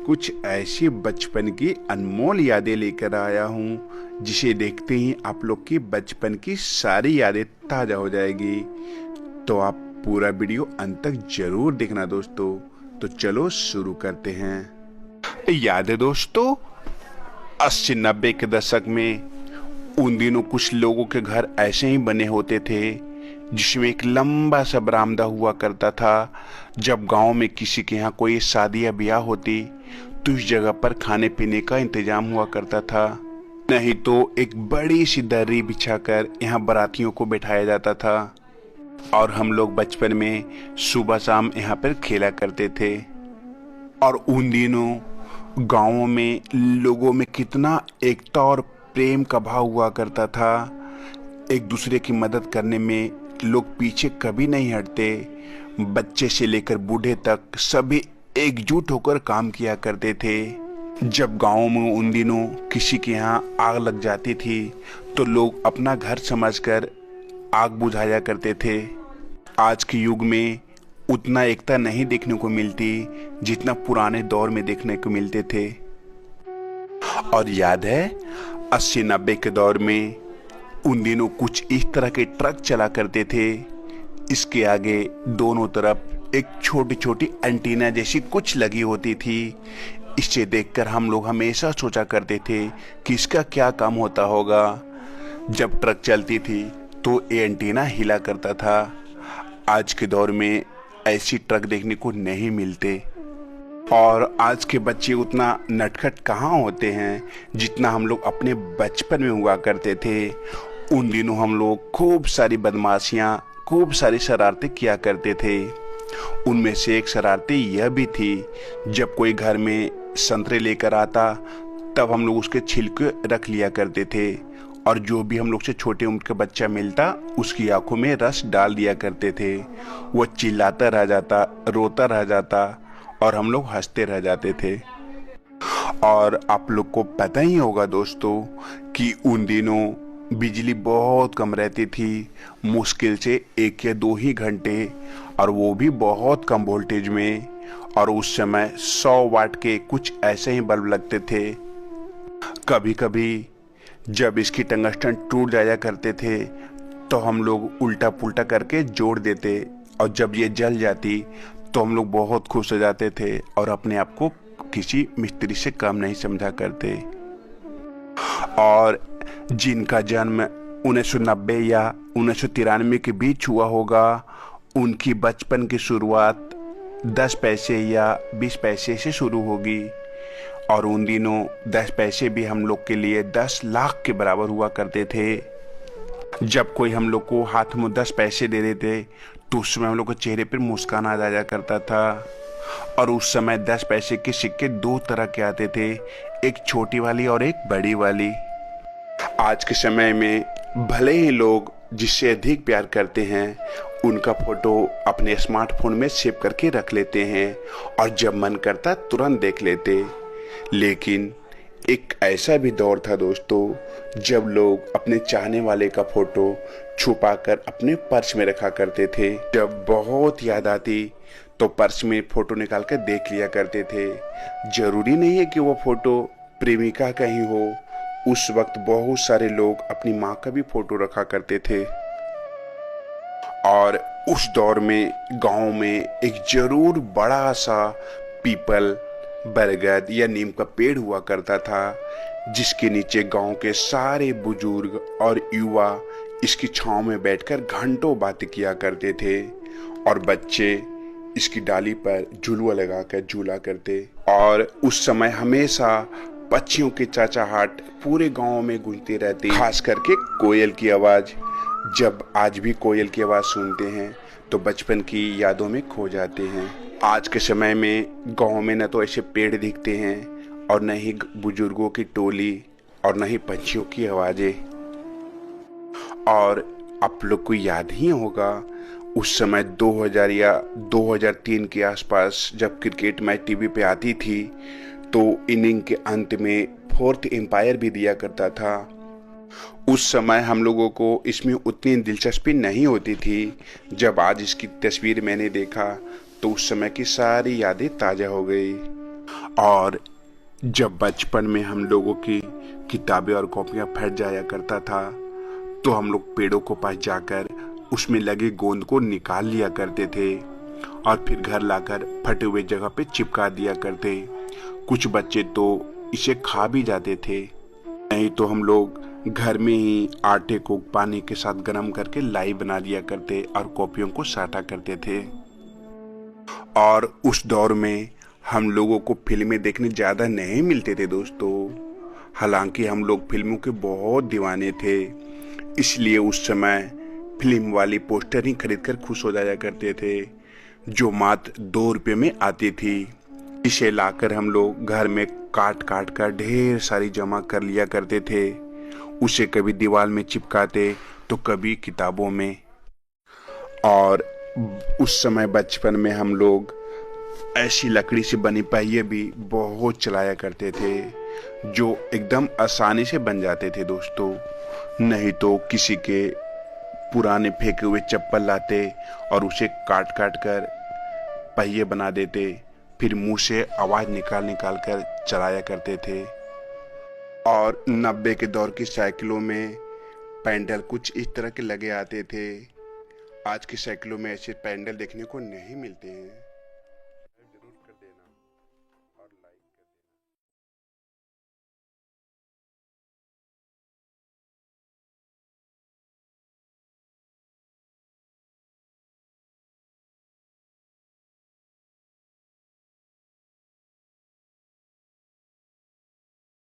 कुछ ऐसी बचपन की अनमोल यादें लेकर आया हूँ जिसे देखते ही आप लोग की बचपन की सारी यादें ताज़ा हो जाएगी। तो आप पूरा वीडियो अंत तक जरूर देखना दोस्तों। तो चलो शुरू करते हैं। याद है दोस्तों, 80-90 के दशक में उन दिनों कुछ लोगों के घर ऐसे ही बने होते थे जिसमें एक लंबा सा बरामदा हुआ करता था। जब गांव में किसी के यहाँ कोई शादी या ब्याह होती तो इस जगह पर खाने पीने का इंतजाम हुआ करता था, नहीं तो एक बड़ी सी दर्री बिछाकर यहाँ बारातियों को बैठाया जाता था। और हम लोग बचपन में सुबह शाम यहाँ पर खेला करते थे। और उन दिनों गांवों में लोगों में कितना एकता और प्रेम का भाव हुआ करता था। एक दूसरे की मदद करने में लोग पीछे कभी नहीं हटते। बच्चे से लेकर बूढ़े तक सभी एकजुट होकर काम किया करते थे। जब गांव में उन दिनों किसी के यहाँ आग लग जाती थी तो लोग अपना घर समझकर आग बुझाया करते थे। आज के युग में उतना एकता नहीं देखने को मिलती जितना पुराने दौर में देखने को मिलते थे। और याद है 80-90 के दौर में उन दिनों कुछ इस तरह के ट्रक चला करते थे। इसके आगे दोनों तरफ एक छोटी छोटी एंटीना जैसी कुछ लगी होती थी। इसे देखकर हम लोग हमेशा सोचा करते थे कि इसका क्या काम होता होगा। जब ट्रक चलती थी तो ये एंटीना हिला करता था। आज के दौर में ऐसी ट्रक देखने को नहीं मिलते। और आज के बच्चे उतना नटखट कहाँ होते हैं जितना हम लोग अपने बचपन में हुआ करते थे। उन दिनों हम लोग खूब सारी बदमाशियाँ, खूब सारी शरारतें किया करते थे। उनमें से एक शरारतें यह भी थी, जब कोई घर में संतरे लेकर आता तब हम लोग उसके छिलके रख लिया करते थे। और जो भी हम लोग से छोटे उम्र का बच्चा मिलता उसकी आंखों में रस डाल दिया करते थे। वो चिल्लाता रह जाता, रोता रह जाता और हम लोग हंसते रह जाते थे। और आप लोग को पता ही होगा दोस्तों कि उन दिनों बिजली बहुत कम रहती थी, मुश्किल से 1 या 2 ही घंटे, और वो भी बहुत कम वोल्टेज में। और उस समय 100 वाट के कुछ ऐसे ही बल्ब लगते थे। कभी कभी जब इसकी टंगस्टन टूट जाया करते थे तो हम लोग उल्टा पुल्टा करके जोड़ देते, और जब ये जल जाती तो हम लोग बहुत खुश हो जाते थे और अपने आप को किसी मिस्त्री से कम नहीं समझा करते। और जिनका जन्म 1990 या 1993 के बीच हुआ होगा, उनकी बचपन की शुरुआत 10 पैसे या 20 पैसे से शुरू होगी। और उन दिनों 10 पैसे भी हम लोग के लिए 10 लाख के बराबर हुआ करते थे। जब कोई हम लोग को हाथ में 10 पैसे दे देते तो उस समय हम लोग के चेहरे पर मुस्कान आ जाया करता था। और उस समय 10 पैसे के सिक्के 2 तरह के आते थे, एक छोटी वाली और एक बड़ी वाली। आज के समय में भले ही लोग जिससे अधिक प्यार करते हैं उनका फोटो अपने स्मार्टफोन में सेव करके रख लेते हैं और जब मन करता तुरंत देख लेते। लेकिन एक ऐसा भी दौर था दोस्तों जब लोग अपने चाहने वाले का फोटो छुपाकर अपने पर्स में रखा करते थे। जब बहुत याद आती तो पर्स में फोटो निकाल कर देख लिया करते थे। जरूरी नहीं है कि वो फोटो प्रेमिका का ही हो। उस वक्त बहुत सारे लोग अपनी माँ का भी फोटो रखा करते थे। और उस दौर में गांव में एक जरूर बड़ा सा पीपल, बरगद या नीम का पेड़ हुआ करता था, जिसके नीचे गांव के सारे बुजुर्ग और युवा इसकी छांव में बैठकर घंटों बातें किया करते थे। और बच्चे इसकी डाली पर झुलुआ लगाकर झूला करते। और उस समय हमेशा पक्षियों की चहचहाट पूरे गांव में गूंजती रहती, खास करके कोयल की आवाज। जब आज भी कोयल की आवाज सुनते हैं तो बचपन की यादों में खो जाते हैं। आज के समय में गांव में न तो ऐसे पेड़ दिखते हैं और न ही बुजुर्गों की टोली और न ही पंछियों की आवाजें। और आप लोग को याद ही होगा उस समय 2000 या 2003 के आसपास जब क्रिकेट मैच टीवी पे आती थी तो इनिंग के अंत में 4th एम्पायर भी दिया करता था। उस समय हम लोगों को इसमें उतनी दिलचस्पी नहीं होती थी। जब आज इसकी तस्वीर मैंने देखा तो उस समय की सारी यादें ताज़ा हो गई। और जब बचपन में हम लोगों की किताबें और कॉपियाँ फट जाया करता था तो हम लोग पेड़ों को पास जाकर उसमें लगे गोंद को निकाल लिया करते थे और फिर घर लाकर फटे हुए जगह पे चिपका दिया करते। कुछ बच्चे तो इसे खा भी जाते थे। नहीं तो हम लोग घर में ही आटे को पानी के साथ गर्म करके लाई बना लिया करते और कॉपियों को साटा करते थे। और उस दौर में हम लोगों को फिल्में देखने ज़्यादा नहीं मिलते थे दोस्तों। हालांकि हम लोग फिल्मों के बहुत दीवाने थे, इसलिए उस समय फिल्म वाली पोस्टर ही खरीद कर खुश हो जाया करते थे, जो मात्र 2 रुपये में आती थी। इसे लाकर हम लोग घर में काट काट कर ढेर सारी जमा कर लिया करते थे। उसे कभी दीवार में चिपकाते तो कभी किताबों में। और उस समय बचपन में हम लोग ऐसी लकड़ी से बनी पहिए भी बहुत चलाया करते थे, जो एकदम आसानी से बन जाते थे दोस्तों। नहीं तो किसी के पुराने फेंके हुए चप्पल लाते और उसे काट काट कर पहिए बना देते, फिर मुंह से आवाज निकाल निकाल कर चलाया करते थे। और 90 के दौर की साइकिलों में पैडल कुछ इस तरह के लगे आते थे। आज की साइकिलों में ऐसे पैडल देखने को नहीं मिलते हैं।